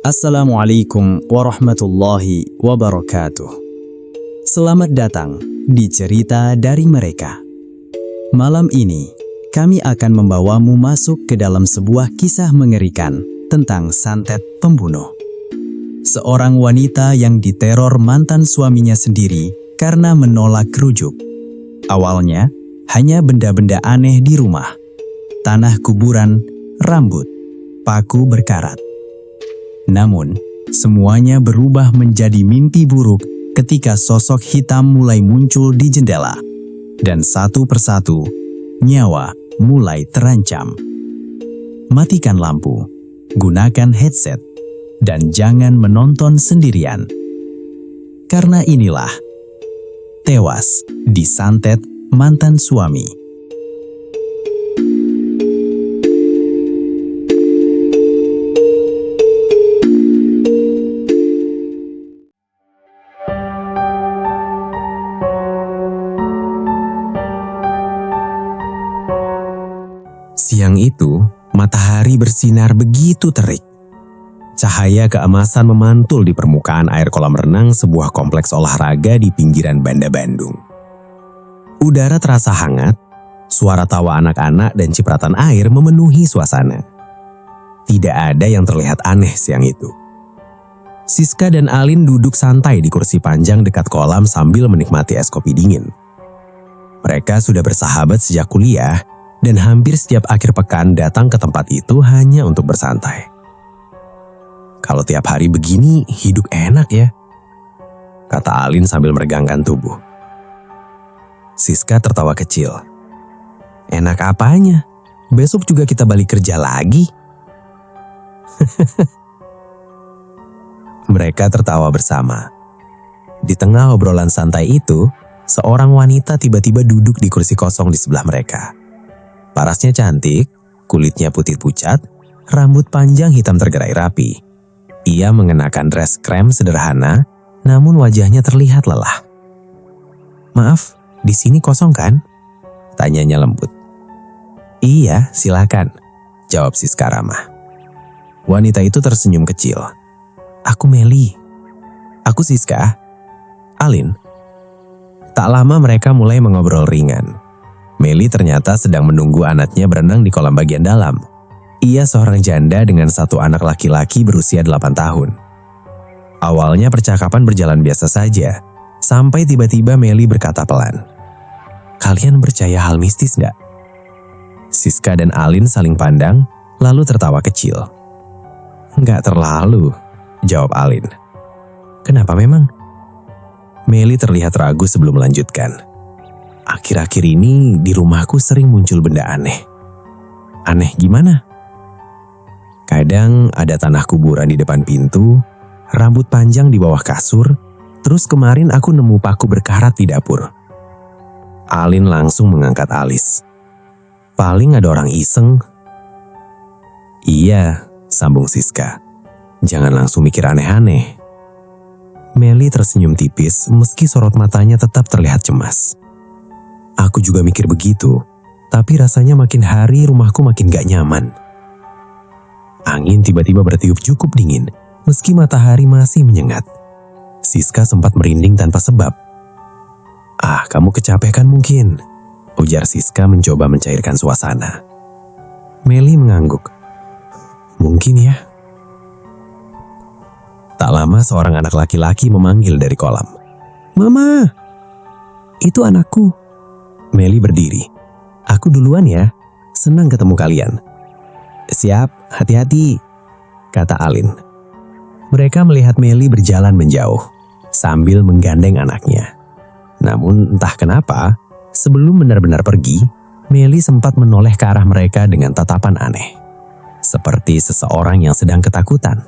Assalamualaikum warahmatullahi wabarakatuh. Selamat datang di cerita dari mereka. Malam ini, kami akan membawamu masuk ke dalam sebuah kisah mengerikan tentang santet pembunuh. Seorang wanita yang diteror mantan suaminya sendiri karena menolak rujuk. Awalnya, hanya benda-benda aneh di rumah. Tanah kuburan, rambut, paku berkarat. Namun, semuanya berubah menjadi mimpi buruk ketika sosok hitam mulai muncul di jendela. Dan satu persatu, nyawa mulai terancam. Matikan lampu, gunakan headset, dan jangan menonton sendirian. Karena inilah, tewas disantet mantan suami. Siang itu, matahari bersinar begitu terik. Cahaya keemasan memantul di permukaan air kolam renang sebuah kompleks olahraga di pinggiran Banda Bandung. Udara terasa hangat, suara tawa anak-anak dan cipratan air memenuhi suasana. Tidak ada yang terlihat aneh siang itu. Siska dan Alin duduk santai di kursi panjang dekat kolam sambil menikmati es kopi dingin. Mereka sudah bersahabat sejak kuliah, dan hampir setiap akhir pekan datang ke tempat itu hanya untuk bersantai. Kalau tiap hari begini, hidup enak ya, kata Alin sambil meregangkan tubuh. Siska tertawa kecil. Enak apanya? Besok juga kita balik kerja lagi. Mereka tertawa bersama. Di tengah obrolan santai itu, seorang wanita tiba-tiba duduk di kursi kosong di sebelah mereka. Parasnya cantik, kulitnya putih pucat, rambut panjang hitam tergerai rapi. Ia mengenakan dress krem sederhana, namun wajahnya terlihat lelah. "Maaf, di sini kosong kan?" tanyanya lembut. "Iya, silakan," jawab Siska ramah. Wanita itu tersenyum kecil. "Aku Meli." "Aku Siska." "Alin." Tak lama mereka mulai mengobrol ringan. Meli ternyata sedang menunggu anaknya berenang di kolam bagian dalam. Ia seorang janda dengan satu anak laki-laki berusia 8 tahun. Awalnya percakapan berjalan biasa saja, sampai tiba-tiba Meli berkata pelan, "Kalian percaya hal mistis nggak?" Siska dan Alin saling pandang, lalu tertawa kecil. "Nggak terlalu," jawab Alin. "Kenapa memang?" Meli terlihat ragu sebelum melanjutkan. "Akhir-akhir ini di rumahku sering muncul benda aneh." "Aneh gimana?" "Kadang ada tanah kuburan di depan pintu, rambut panjang di bawah kasur, terus kemarin aku nemu paku berkarat di dapur." Alin langsung mengangkat alis. "Paling ada orang iseng." "Iya," sambung Siska. "Jangan langsung mikir aneh-aneh." Meli tersenyum tipis meski sorot matanya tetap terlihat cemas. "Aku juga mikir begitu, tapi rasanya makin hari rumahku makin gak nyaman." Angin tiba-tiba bertiup cukup dingin, meski matahari masih menyengat. Siska sempat merinding tanpa sebab. "Ah, kamu kecapekan mungkin," ujar Siska mencoba mencairkan suasana. Meli mengangguk. "Mungkin ya." Tak lama seorang anak laki-laki memanggil dari kolam. "Mama, itu anakku." Meli berdiri. "Aku duluan ya, senang ketemu kalian." "Siap, hati-hati," kata Alin. Mereka melihat Meli berjalan menjauh, sambil menggandeng anaknya. Namun entah kenapa, sebelum benar-benar pergi, Meli sempat menoleh ke arah mereka dengan tatapan aneh. Seperti seseorang yang sedang ketakutan.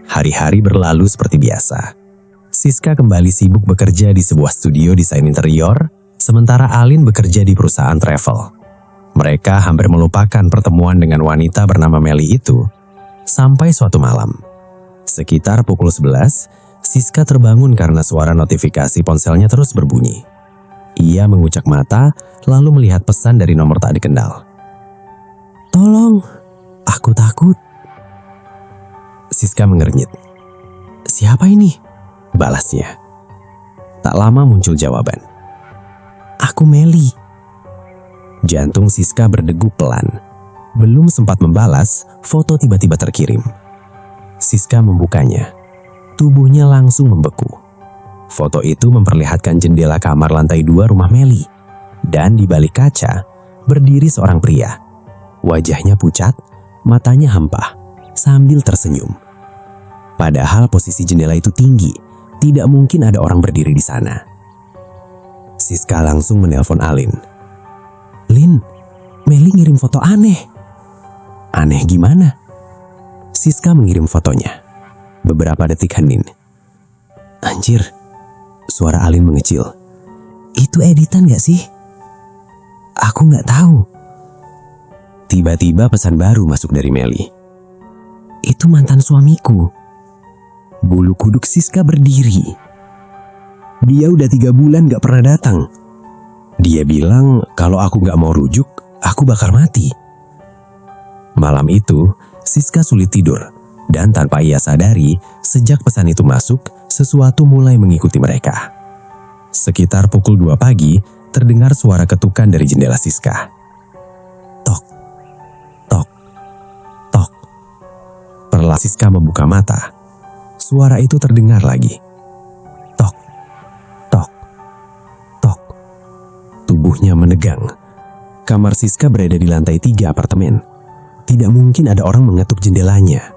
Hari-hari berlalu seperti biasa. Siska kembali sibuk bekerja di sebuah studio desain interior, sementara Alin bekerja di perusahaan travel. Mereka hampir melupakan pertemuan dengan wanita bernama Meli itu, sampai suatu malam. Sekitar pukul 11, Siska terbangun karena suara notifikasi ponselnya terus berbunyi. Ia mengucak mata, lalu melihat pesan dari nomor tak dikenal. "Tolong, aku takut." Siska mengernyit. "Siapa ini?" balasnya. Tak lama muncul jawaban. "Aku Meli." Jantung Siska berdegup pelan. Belum sempat membalas, foto tiba-tiba terkirim. Siska membukanya. Tubuhnya langsung membeku. Foto itu memperlihatkan jendela kamar lantai 2 rumah Meli. Dan di balik kaca, berdiri seorang pria. Wajahnya pucat, matanya hampa, sambil tersenyum. Padahal posisi jendela itu tinggi, tidak mungkin ada orang berdiri di sana. Siska langsung menelpon Alin. "Lin, Meli ngirim foto aneh." "Aneh gimana?" Siska mengirim fotonya. Beberapa detik hening. "Anjir," suara Alin mengecil. "Itu editan gak sih?" "Aku gak tahu." Tiba-tiba pesan baru masuk dari Meli. "Itu mantan suamiku." Bulu kuduk Siska berdiri. "Dia udah 3 bulan gak pernah datang. Dia bilang kalau aku gak mau rujuk, aku bakal mati." Malam itu, Siska sulit tidur. Dan tanpa ia sadari, sejak pesan itu masuk, sesuatu mulai mengikuti mereka. Sekitar pukul 2 pagi, terdengar suara ketukan dari jendela Siska. Tok, tok, tok. Perlahan Siska membuka mata. Suara itu terdengar lagi. Tok, tok, tok. Tubuhnya menegang. Kamar Siska berada di lantai 3 apartemen. Tidak mungkin ada orang mengetuk jendelanya.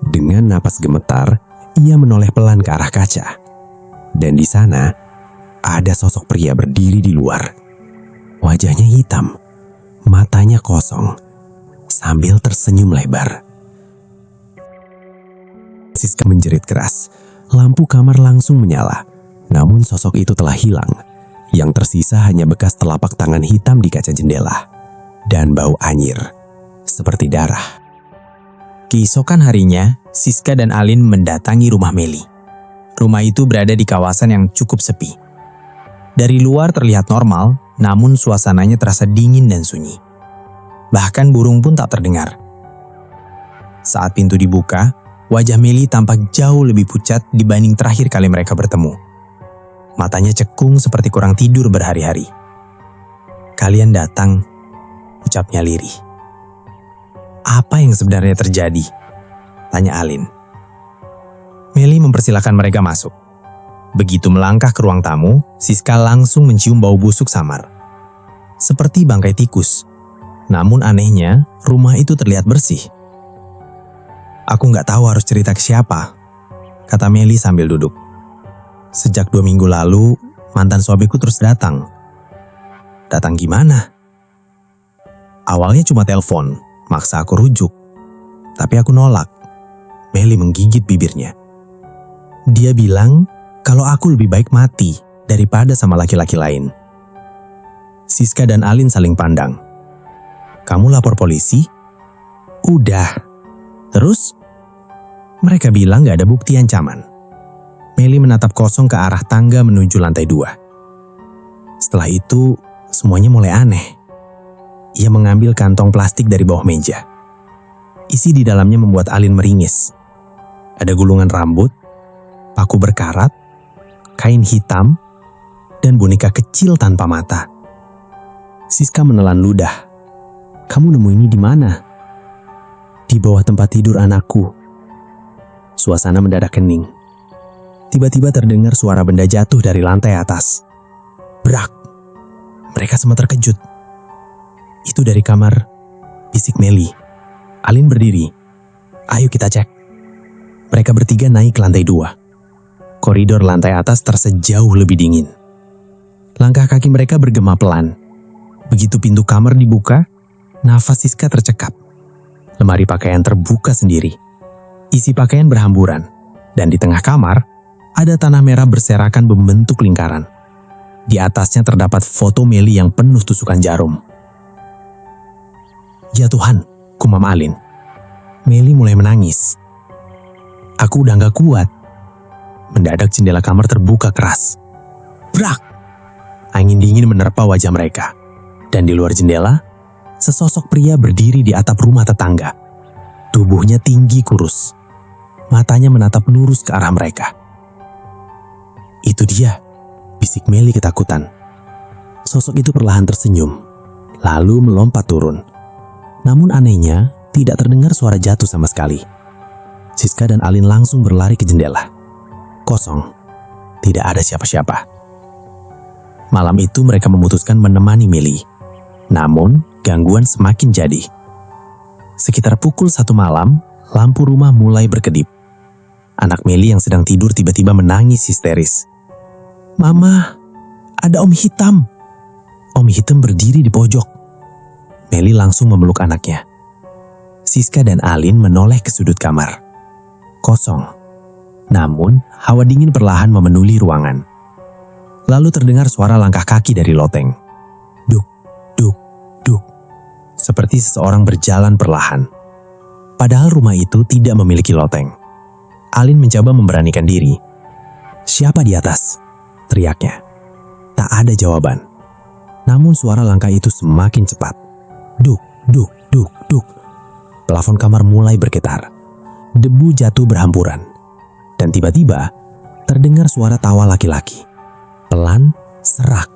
Dengan napas gemetar, ia menoleh pelan ke arah kaca. Dan di sana, ada sosok pria berdiri di luar. Wajahnya hitam, matanya kosong, sambil tersenyum lebar. Siska menjerit keras. Lampu kamar langsung menyala. Namun sosok itu telah hilang. Yang tersisa hanya bekas telapak tangan hitam di kaca jendela. Dan bau anyir, seperti darah. Keesokan harinya, Siska dan Alin mendatangi rumah Meli. Rumah itu berada di kawasan yang cukup sepi. Dari luar terlihat normal, namun suasananya terasa dingin dan sunyi. Bahkan burung pun tak terdengar. Saat pintu dibuka, wajah Meli tampak jauh lebih pucat dibanding terakhir kali mereka bertemu. Matanya cekung seperti kurang tidur berhari-hari. "Kalian datang," ucapnya lirih. "Apa yang sebenarnya terjadi?" tanya Alin. Meli mempersilahkan mereka masuk. Begitu melangkah ke ruang tamu, Siska langsung mencium bau busuk samar. Seperti bangkai tikus. Namun anehnya, rumah itu terlihat bersih. "Aku nggak tahu harus cerita ke siapa," kata Meli sambil duduk. "Sejak 2 minggu lalu, mantan suamiku terus datang." "Datang gimana?" "Awalnya cuma telepon, maksa aku rujuk. Tapi aku nolak." Meli menggigit bibirnya. "Dia bilang kalau aku lebih baik mati daripada sama laki-laki lain." Siska dan Alin saling pandang. "Kamu lapor polisi?" "Udah." "Terus?" "Mereka bilang gak ada bukti ancaman." Meli menatap kosong ke arah tangga menuju lantai 2. Setelah itu, semuanya mulai aneh. Ia mengambil kantong plastik dari bawah meja. Isi di dalamnya membuat Alin meringis. Ada gulungan rambut, paku berkarat, kain hitam, dan boneka kecil tanpa mata. Siska menelan ludah. "Kamu nemu ini di mana?" "Di bawah tempat tidur anakku." Suasana mendadak hening. Tiba-tiba terdengar suara benda jatuh dari lantai atas. Brak! Mereka semua terkejut. "Itu dari kamar," bisik Meli. Alin berdiri. "Ayo kita cek." Mereka bertiga naik ke lantai 2. Koridor lantai atas terasa jauh lebih dingin. Langkah kaki mereka bergema pelan. Begitu pintu kamar dibuka, nafas Siska tercekap. Lemari pakaian terbuka sendiri. Isi pakaian berhamburan. Dan di tengah kamar, ada tanah merah berserakan membentuk lingkaran. Di atasnya terdapat foto Meli yang penuh tusukan jarum. "Ya Tuhan," kumam Alin. Meli mulai menangis. "Aku udah gak kuat." mendadak jendela kamar terbuka keras. Brak! Angin dingin menerpa wajah mereka. Dan di luar jendela, sesosok pria berdiri di atap rumah tetangga. Tubuhnya tinggi kurus. Matanya menatap lurus ke arah mereka. Itu dia, bisik Melly ketakutan. Sosok itu perlahan tersenyum, lalu melompat turun. Namun anehnya, tidak terdengar suara jatuh sama sekali. Siska dan Alin langsung berlari ke jendela. Kosong, tidak ada siapa-siapa. Malam itu mereka memutuskan menemani Melly. Namun, gangguan semakin jadi. Sekitar pukul 1 malam, lampu rumah mulai berkedip. Anak Melly yang sedang tidur tiba-tiba menangis histeris. "Mama, ada Om Hitam." Om Hitam berdiri di pojok. Melly langsung memeluk anaknya. Siska dan Alin menoleh ke sudut kamar. Kosong. Namun, hawa dingin perlahan memenuhi ruangan. Lalu terdengar suara langkah kaki dari loteng. Duk, duk, duk. Seperti seseorang berjalan perlahan. Padahal rumah itu tidak memiliki loteng. Alin mencoba memberanikan diri. "Siapa di atas?" teriaknya. Tak ada jawaban. Namun suara langkah itu semakin cepat. Duk, duk, duk, duk. Plafon kamar mulai bergetar. Debu jatuh berhampuran. Dan tiba-tiba terdengar suara tawa laki-laki. Pelan, serak,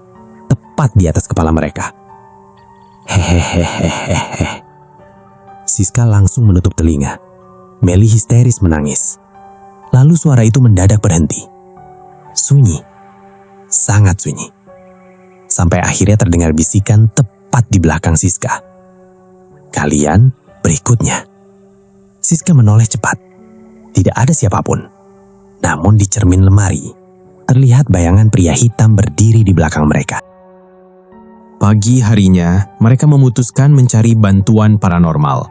tepat di atas kepala mereka. Hehehehehe. Siska langsung menutup telinga. Melly histeris menangis. Lalu suara itu mendadak berhenti. Sunyi. Sangat sunyi. Sampai akhirnya terdengar bisikan tepat di belakang Siska. "Kalian berikutnya." Siska menoleh cepat. Tidak ada siapapun. Namun di cermin lemari, terlihat bayangan pria hitam berdiri di belakang mereka. Pagi harinya, mereka memutuskan mencari bantuan paranormal.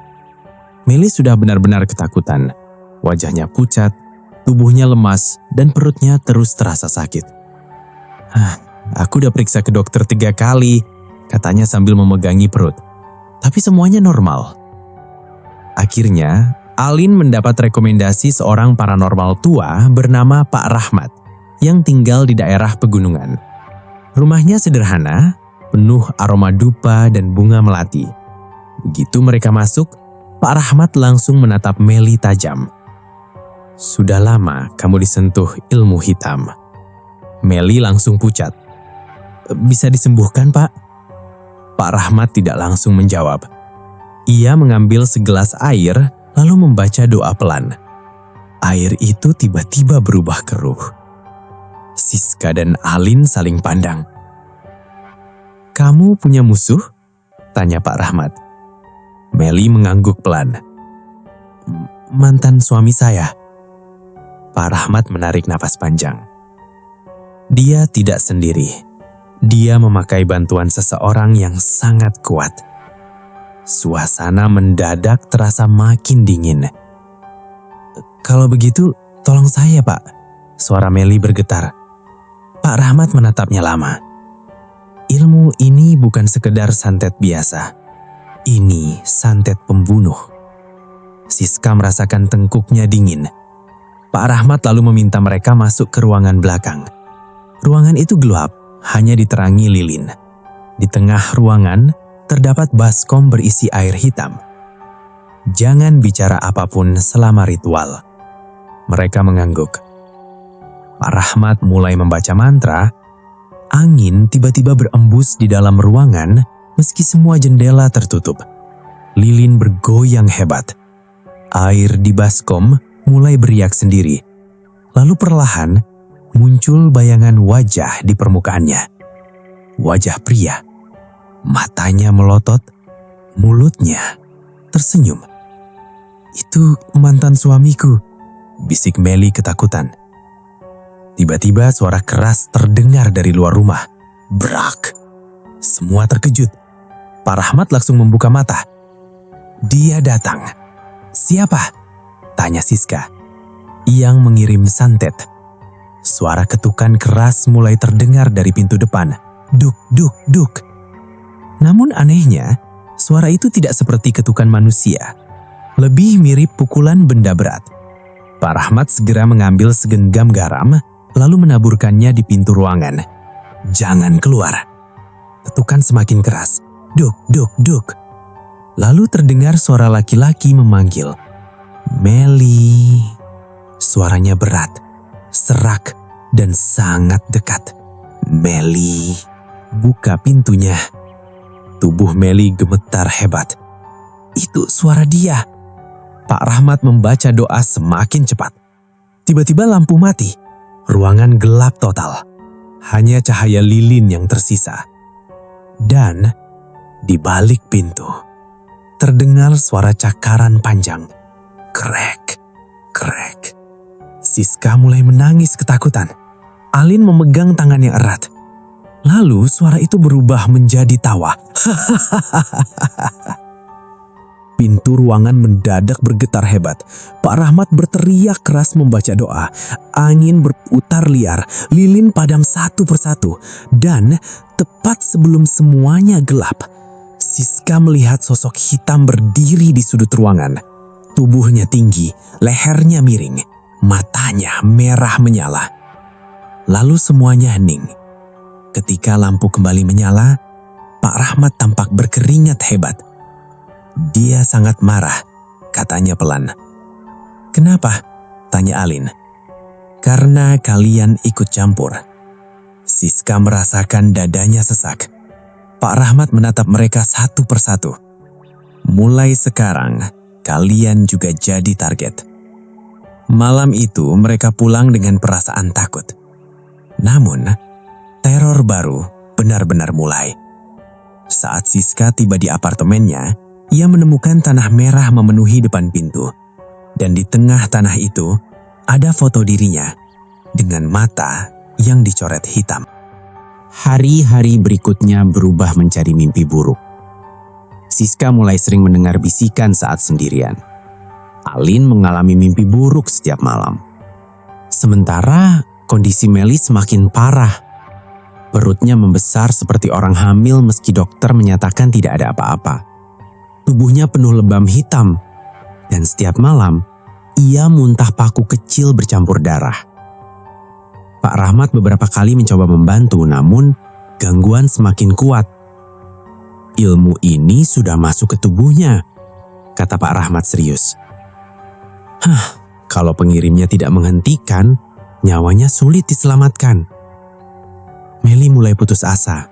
Melly sudah benar-benar ketakutan. Wajahnya pucat, tubuhnya lemas, dan perutnya terus terasa sakit. "Aku udah periksa ke dokter 3 kali," katanya sambil memegangi perut. Tapi semuanya normal. Akhirnya, Alin mendapat rekomendasi seorang paranormal tua bernama Pak Rahmat yang tinggal di daerah pegunungan. Rumahnya sederhana, penuh aroma dupa dan bunga melati. Begitu mereka masuk, Pak Rahmat langsung menatap Melly tajam. "Sudah lama kamu disentuh ilmu hitam." Melly langsung pucat. "Bisa disembuhkan, Pak?" Pak Rahmat tidak langsung menjawab. Ia mengambil segelas air lalu membaca doa pelan. Air itu tiba-tiba berubah keruh. Siska dan Alin saling pandang. "Kamu punya musuh?" tanya Pak Rahmat. Melly mengangguk pelan. "Mantan suami saya." Pak Rahmat menarik napas panjang. Dia tidak sendiri. Dia memakai bantuan seseorang yang sangat kuat. Suasana mendadak terasa makin dingin. "Kalau begitu, tolong saya, Pak." Suara Melly bergetar. Pak Rahmat menatapnya lama. "Ilmu ini bukan sekedar santet biasa. Ini santet pembunuh." Siska merasakan tengkuknya dingin. Pak Rahmat lalu meminta mereka masuk ke ruangan belakang. Ruangan itu gelap, hanya diterangi lilin. Di tengah ruangan, terdapat baskom berisi air hitam. "Jangan bicara apapun selama ritual." Mereka mengangguk. Pak Rahmat mulai membaca mantra. Angin tiba-tiba berembus di dalam ruangan meski semua jendela tertutup. Lilin bergoyang hebat. Air di baskom mulai beriak sendiri. Lalu perlahan muncul bayangan wajah di permukaannya. Wajah pria. Matanya melotot, mulutnya tersenyum. "Itu mantan suamiku," bisik Melly ketakutan. Tiba-tiba suara keras terdengar dari luar rumah. Brak! Semua terkejut. Pak Rahmat langsung membuka mata. "Dia datang." "Siapa?" tanya Siska. "Yang mengirim santet." Suara ketukan keras mulai terdengar dari pintu depan. Duk, duk, duk. Namun anehnya, suara itu tidak seperti ketukan manusia. Lebih mirip pukulan benda berat. Pak Rahmat segera mengambil segenggam garam, lalu menaburkannya di pintu ruangan. "Jangan keluar." Ketukan semakin keras. Duk, duk, duk. Lalu terdengar suara laki-laki memanggil, "Meli." Suaranya berat, serak, dan sangat dekat. "Meli, buka pintunya." Tubuh Meli gemetar hebat. Itu suara dia. Pak Rahmat membaca doa semakin cepat. Tiba-tiba lampu mati. Ruangan gelap total. Hanya cahaya lilin yang tersisa. Dan di balik pintu, terdengar suara cakaran panjang. Krek, krek. Siska mulai menangis ketakutan. Alin memegang tangannya erat. Lalu suara itu berubah menjadi tawa. Pintu ruangan mendadak bergetar hebat. Pak Rahmat berteriak keras membaca doa. Angin berputar liar, lilin padam satu persatu. Dan tepat sebelum semuanya gelap, Siska melihat sosok hitam berdiri di sudut ruangan. Tubuhnya tinggi, lehernya miring, matanya merah menyala. Lalu semuanya hening. Ketika lampu kembali menyala, Pak Rahmat tampak berkeringat hebat. "Dia sangat marah," katanya pelan. "Kenapa?" tanya Alin. "Karena kalian ikut campur." Siska merasakan dadanya sesak. Pak Rahmat menatap mereka satu persatu. "Mulai sekarang, kalian juga jadi target." Malam itu mereka pulang dengan perasaan takut. Namun, teror baru benar-benar mulai. Saat Siska tiba di apartemennya, ia menemukan tanah merah memenuhi depan pintu. Dan di tengah tanah itu, ada foto dirinya dengan mata yang dicoret hitam. Hari-hari berikutnya berubah menjadi mimpi buruk. Siska mulai sering mendengar bisikan saat sendirian. Alin mengalami mimpi buruk setiap malam. Sementara kondisi Meli semakin parah. Perutnya membesar seperti orang hamil meski dokter menyatakan tidak ada apa-apa. Tubuhnya penuh lebam hitam, dan setiap malam ia muntah paku kecil bercampur darah. Pak Rahmat beberapa kali mencoba membantu, namun gangguan semakin kuat. "Ilmu ini sudah masuk ke tubuhnya," kata Pak Rahmat serius. Kalau pengirimnya tidak menghentikan, nyawanya sulit diselamatkan." Meli mulai putus asa.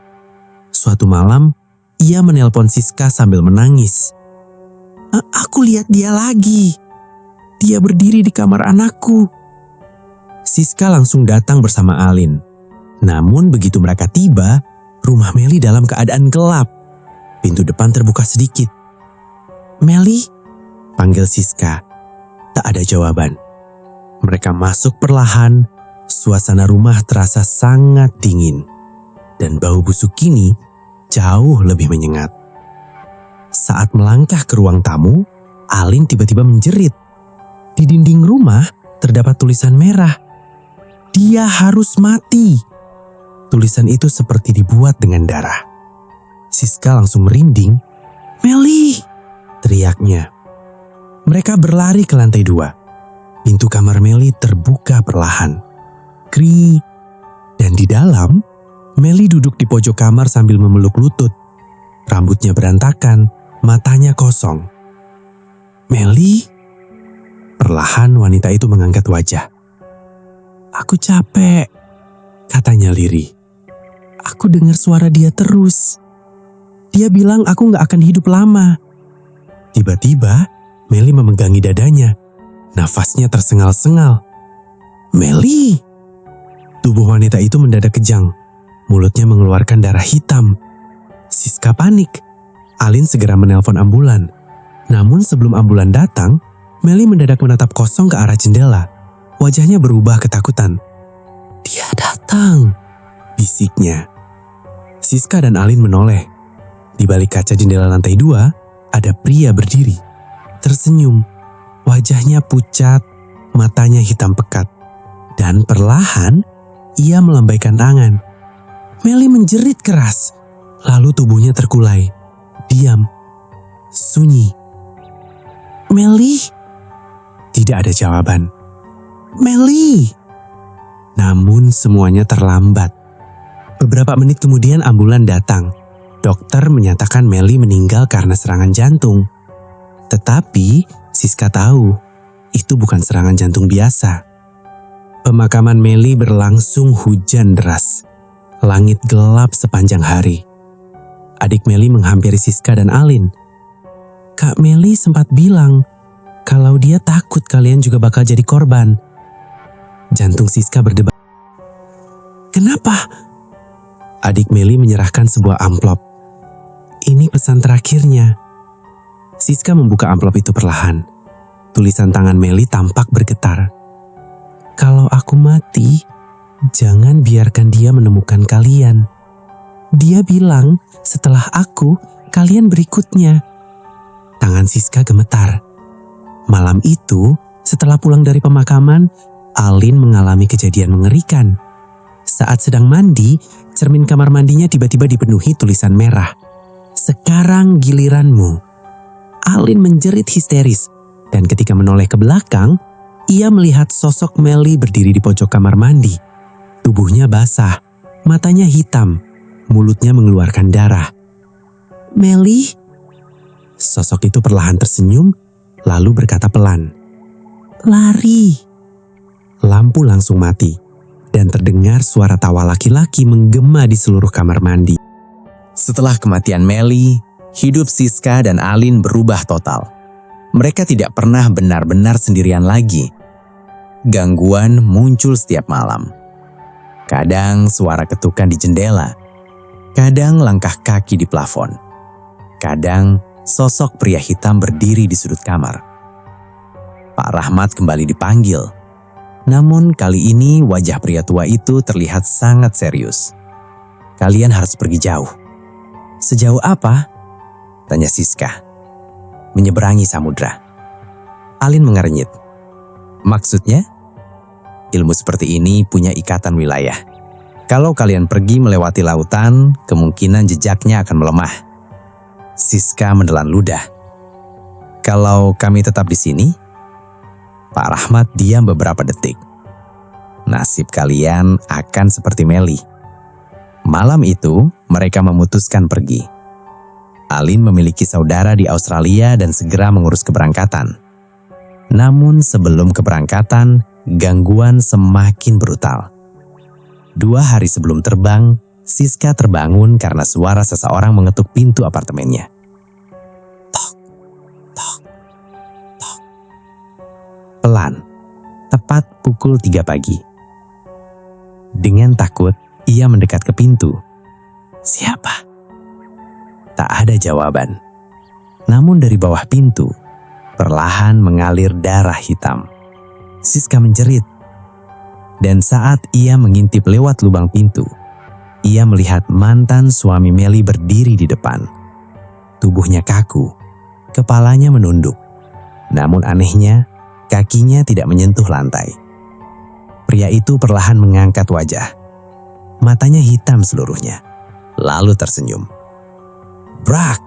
Suatu malam, ia menelpon Siska sambil menangis. "Aku lihat dia lagi. Dia berdiri di kamar anakku." Siska langsung datang bersama Alin. Namun begitu mereka tiba, rumah Meli dalam keadaan gelap. Pintu depan terbuka sedikit. "Meli?" panggil Siska. Tak ada jawaban. Mereka masuk perlahan. Suasana rumah terasa sangat dingin. Dan bau busuk kini jauh lebih menyengat. Saat melangkah ke ruang tamu, Alin tiba-tiba menjerit. Di dinding rumah terdapat tulisan merah. "Dia harus mati." Tulisan itu seperti dibuat dengan darah. Siska langsung merinding. "Meli!" teriaknya. Mereka berlari ke lantai 2. Pintu kamar Meli terbuka perlahan. Kri. Dan di dalam, Meli duduk di pojok kamar sambil memeluk lutut. Rambutnya berantakan, matanya kosong. "Meli?" Perlahan wanita itu mengangkat wajah. "Aku capek," katanya lirih. "Aku dengar suara dia terus. Dia bilang aku gak akan hidup lama." Tiba-tiba, Meli memegangi dadanya. Nafasnya tersengal-sengal. "Meli!" Tubuh wanita itu mendadak kejang. Mulutnya mengeluarkan darah hitam. Siska panik. Alin segera menelpon ambulan. Namun sebelum ambulan datang, Meli mendadak menatap kosong ke arah jendela. Wajahnya berubah ketakutan. "Dia datang," bisiknya. Siska dan Alin menoleh. Di balik kaca jendela lantai 2, ada pria berdiri. Tersenyum. Wajahnya pucat, matanya hitam pekat. Dan perlahan, ia melambaikan tangan. Meli menjerit keras. Lalu tubuhnya terkulai. Diam. Sunyi. "Meli?" Tidak ada jawaban. Meli! Namun semuanya terlambat. Beberapa menit kemudian ambulan datang. Dokter menyatakan Meli meninggal karena serangan jantung. Tetapi Siska tahu itu bukan serangan jantung biasa. Pemakaman Meli berlangsung hujan deras. Langit gelap sepanjang hari. Adik Meli menghampiri Siska dan Alin. Kak Meli sempat bilang kalau dia takut kalian juga bakal jadi korban. Jantung Siska berdebar. Kenapa? Adik Meli menyerahkan sebuah amplop. Ini pesan terakhirnya. Siska membuka amplop itu perlahan. Tulisan tangan Meli tampak bergetar. Kalau aku mati, jangan biarkan dia menemukan kalian. Dia bilang setelah aku, kalian berikutnya. Tangan Siska gemetar. Malam itu, setelah pulang dari pemakaman, Alin mengalami kejadian mengerikan. Saat sedang mandi, cermin kamar mandinya tiba-tiba dipenuhi tulisan merah. Sekarang giliranmu. Alin menjerit histeris, dan ketika menoleh ke belakang, ia melihat sosok Meli berdiri di pojok kamar mandi. Tubuhnya basah, matanya hitam, mulutnya mengeluarkan darah. Meli? Sosok itu perlahan tersenyum, lalu berkata pelan. Lari. Lampu langsung mati, dan terdengar suara tawa laki-laki menggema di seluruh kamar mandi. Setelah kematian Meli, hidup Siska dan Alin berubah total. Mereka tidak pernah benar-benar sendirian lagi. Gangguan muncul setiap malam. Kadang suara ketukan di jendela, kadang langkah kaki di plafon, kadang sosok pria hitam berdiri di sudut kamar. Pak Rahmat kembali dipanggil. Namun kali ini wajah pria tua itu terlihat sangat serius. Kalian harus pergi jauh. Sejauh apa? Tanya Siska. Menyeberangi samudra. Alin mengernyit. Maksudnya? Ilmu seperti ini punya ikatan wilayah. Kalau kalian pergi melewati lautan, kemungkinan jejaknya akan melemah. Siska menelan ludah. Kalau kami tetap di sini? Pak Rahmat diam beberapa detik. Nasib kalian akan seperti Meli. Malam itu, mereka memutuskan pergi. Alin memiliki saudara di Australia dan segera mengurus keberangkatan. Namun sebelum keberangkatan, gangguan semakin brutal. 2 hari sebelum terbang, Siska terbangun karena suara seseorang mengetuk pintu apartemennya. Tok, tok, tok. Pelan, tepat pukul 3 pagi. Dengan takut, ia mendekat ke pintu. Siapa? Tak ada jawaban. Namun dari bawah pintu, perlahan mengalir darah hitam. Siska menjerit. Dan saat ia mengintip lewat lubang pintu, ia melihat mantan suami Meli berdiri di depan. Tubuhnya kaku, kepalanya menunduk. Namun anehnya, kakinya tidak menyentuh lantai. Pria itu perlahan mengangkat wajah. Matanya hitam seluruhnya, lalu tersenyum. Brak!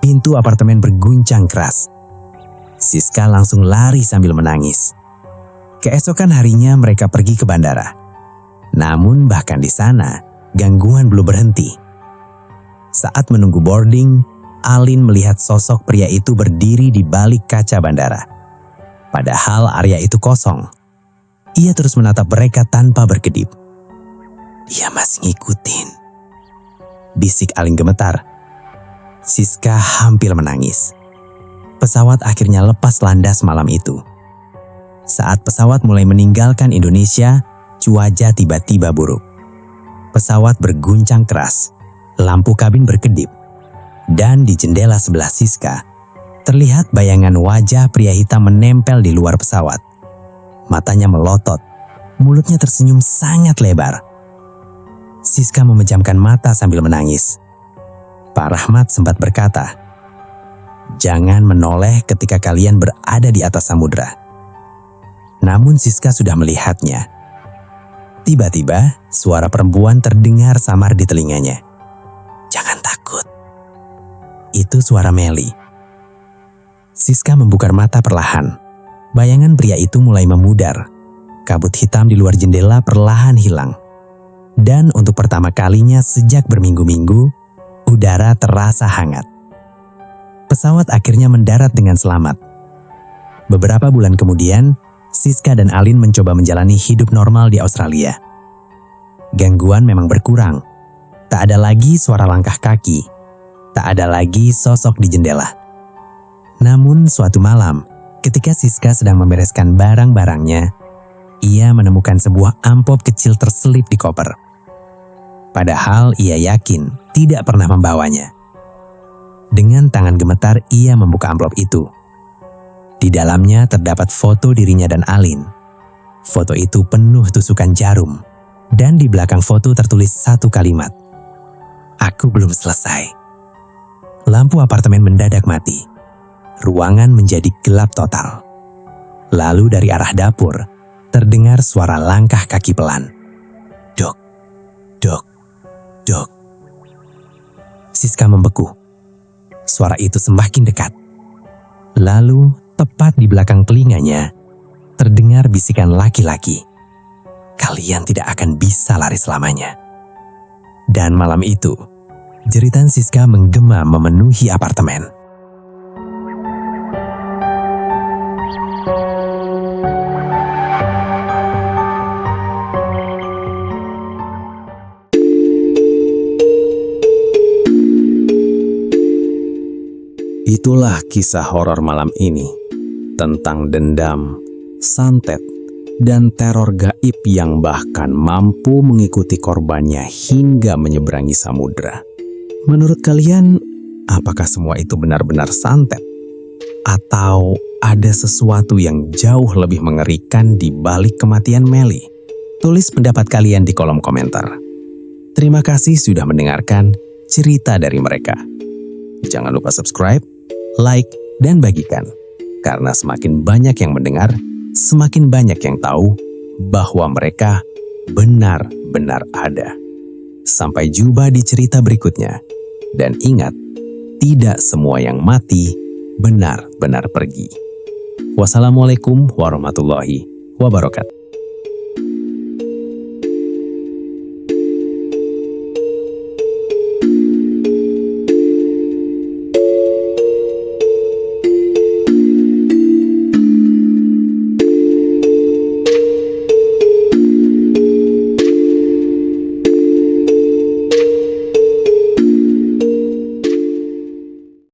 Pintu apartemen berguncang keras. Siska langsung lari sambil menangis. Keesokan harinya mereka pergi ke bandara. Namun bahkan di sana, gangguan belum berhenti. Saat menunggu boarding, Alin melihat sosok pria itu berdiri di balik kaca bandara. Padahal area itu kosong. Ia terus menatap mereka tanpa berkedip. Dia masih ngikutin. Bisik Alin gemetar. Siska hampir menangis. Pesawat akhirnya lepas landas malam itu. Saat pesawat mulai meninggalkan Indonesia, cuaca tiba-tiba buruk. Pesawat berguncang keras, lampu kabin berkedip, dan di jendela sebelah Siska, terlihat bayangan wajah pria hitam menempel di luar pesawat. Matanya melotot, mulutnya tersenyum sangat lebar. Siska memejamkan mata sambil menangis. Pak Rahmat sempat berkata, "Jangan menoleh ketika kalian berada di atas samudra." Namun Siska sudah melihatnya. Tiba-tiba, suara perempuan terdengar samar di telinganya. "Jangan takut." Itu suara Meli. Siska membuka mata perlahan. Bayangan pria itu mulai memudar. kabut hitam di luar jendela perlahan hilang. Dan untuk pertama kalinya sejak berminggu-minggu, udara terasa hangat. Pesawat akhirnya mendarat dengan selamat. Beberapa bulan kemudian, Siska dan Alin mencoba menjalani hidup normal di Australia. Gangguan memang berkurang. Tak ada lagi suara langkah kaki. Tak ada lagi sosok di jendela. Namun suatu malam, ketika Siska sedang membereskan barang-barangnya, ia menemukan sebuah amplop kecil terselip di koper. Padahal ia yakin tidak pernah membawanya. Dengan tangan gemetar ia membuka amplop itu. Di dalamnya terdapat foto dirinya dan Alin. Foto itu penuh tusukan jarum. Dan di belakang foto tertulis satu kalimat. "Aku belum selesai." Lampu apartemen mendadak mati. Ruangan menjadi gelap total. Lalu dari arah dapur, terdengar suara langkah kaki pelan. Dok, dok, dok. Siska membeku. Suara itu semakin dekat. Lalu, tepat di belakang telinganya, terdengar bisikan laki-laki. "Kalian tidak akan bisa lari selamanya." Dan malam itu, jeritan Siska menggema memenuhi apartemen. Itulah kisah horor malam ini tentang dendam, santet, dan teror gaib yang bahkan mampu mengikuti korbannya hingga menyeberangi samudera. Menurut kalian, apakah semua itu benar-benar santet? Atau ada sesuatu yang jauh lebih mengerikan di balik kematian Melly? Tulis pendapat kalian di kolom komentar. Terima kasih sudah mendengarkan cerita dari mereka. Jangan lupa subscribe, like, dan bagikan. Karena semakin banyak yang mendengar, semakin banyak yang tahu bahwa mereka benar-benar ada. Sampai jumpa di cerita berikutnya. Dan ingat, tidak semua yang mati benar-benar pergi. Wassalamualaikum warahmatullahi wabarakatuh.